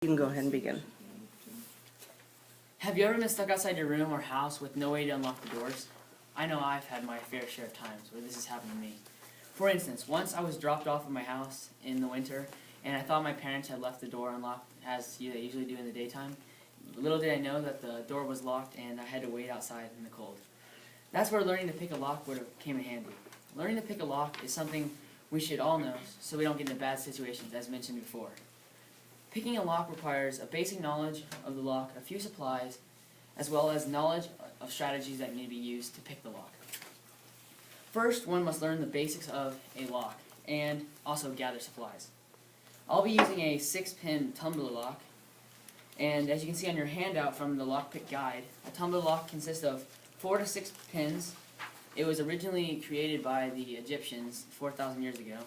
You can go ahead and begin. Have you ever been stuck outside your room or house with no way to unlock the doors? I know I've had my fair share of times where this has happened to me. For instance, once I was dropped off at my house in the winter, and I thought my parents had left the door unlocked, as they usually do in the daytime. Little did I know that the door was locked and I had to wait outside in the cold. That's where learning to pick a lock would have came in handy. Learning to pick a lock is something we should all know so we don't get into bad situations, as mentioned before. Picking a lock requires a basic knowledge of the lock, a few supplies, as well as knowledge of strategies that need to be used to pick the lock. First, one must learn the basics of a lock and also gather supplies. I'll be using a 6-pin tumbler lock, and as you can see on your handout from the lockpick guide, a tumbler lock consists of 4 to 6 pins. It was originally created by the Egyptians 4,000 years ago,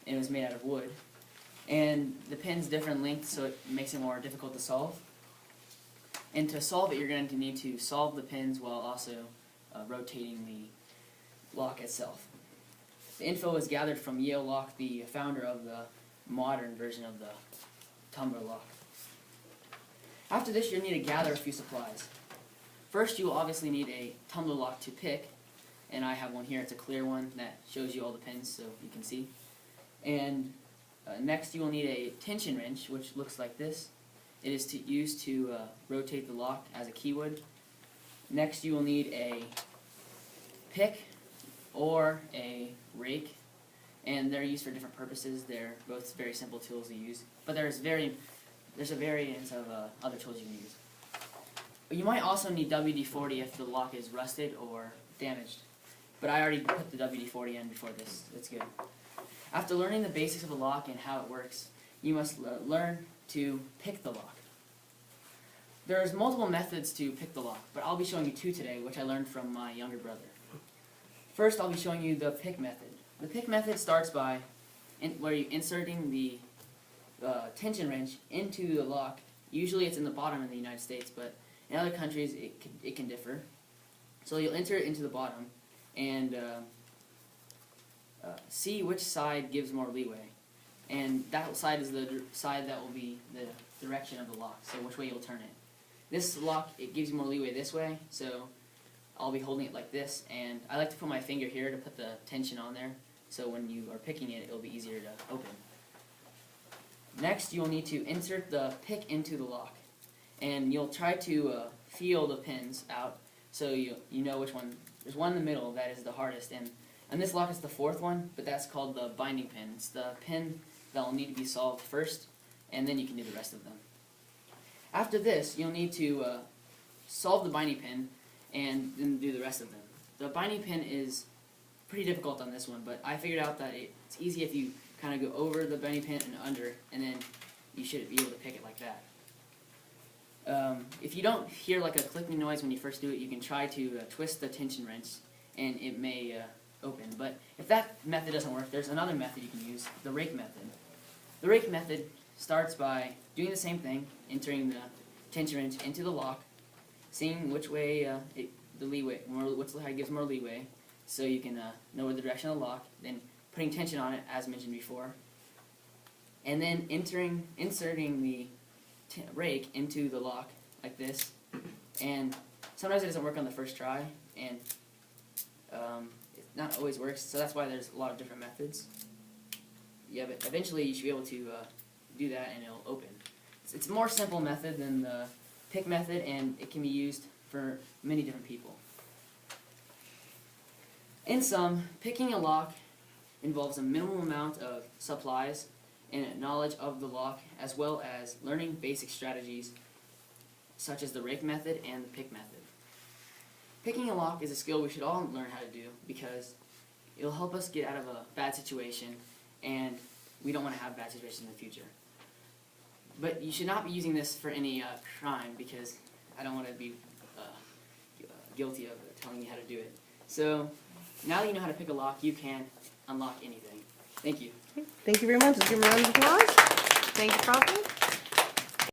and it was made out of wood. And the pin's different lengths, so it makes it more difficult to solve. And to solve it, you're going to need to solve the pins while also rotating the lock itself. The info is gathered from Yale Lock, the founder of the modern version of the tumbler lock. After this, you'll need to gather a few supplies. First, you will obviously need a tumbler lock to pick, and I have one here. It's a clear one that shows you all the pins so you can see. And next, you will need a tension wrench, which looks like this. It is used to rotate the lock as a key would. Next, you will need a pick or a rake, and they're used for different purposes. They're both very simple tools to use, but there's a variance of other tools you can use. You might also need WD-40 if the lock is rusted or damaged, but I already put the WD-40 in before this. It's good. After learning the basics of a lock and how it works, you must learn to pick the lock. There's multiple methods to pick the lock, but I'll be showing you 2 today, which I learned from my younger brother. First, I'll be showing you the pick method. The pick method starts by where you're inserting the tension wrench into the lock. Usually it's in the bottom in the United States, but in other countries it can differ. So you'll enter it into the bottom and see which side gives more leeway. And that side is the side that will be the direction of the lock, so which way you'll turn it. This lock, it gives you more leeway this way, so I'll be holding it like this, and I like to put my finger here to put the tension on there, so when you are picking it, it'll be easier to open. Next, you'll need to insert the pick into the lock, and you'll try to feel the pins out, so you know which one. There's one in the middle that is the hardest, and this lock is the 4th one, but that's called the binding pin. It's the pin that will need to be solved first, and then you can do the rest of them. After this, you'll need to solve the binding pin and then do the rest of them. The binding pin is pretty difficult on this one, but I figured out that it's easy if you kind of go over the binding pin and under, and then you should be able to pick it like that. If you don't hear like a clicking noise when you first do it, you can try to twist the tension wrench, and it may open. But if that method doesn't work, there's another method you can use, the rake method. The rake method starts by doing the same thing, entering the tension wrench into the lock, seeing which way the leeway, which side gives more leeway, so you can know the direction of the lock, then putting tension on it, as mentioned before, and then inserting the rake into the lock like this. And sometimes it doesn't work on the first try, and it not always works, so that's why there's a lot of different methods. Yeah, but eventually you should be able to do that and it'll open. It's a more simple method than the pick method, and it can be used for many different people. In sum, picking a lock involves a minimal amount of supplies and knowledge of the lock, as well as learning basic strategies such as the rake method and the pick method. Picking a lock is a skill we should all learn how to do because it'll help us get out of a bad situation, and we don't want to have bad situations in the future. But you should not be using this for any crime, because I don't want to be guilty of telling you how to do it. So now that you know how to pick a lock, you can unlock anything. Thank you. Thank you very much. Let's give a round of applause. Thank you, Proffitt.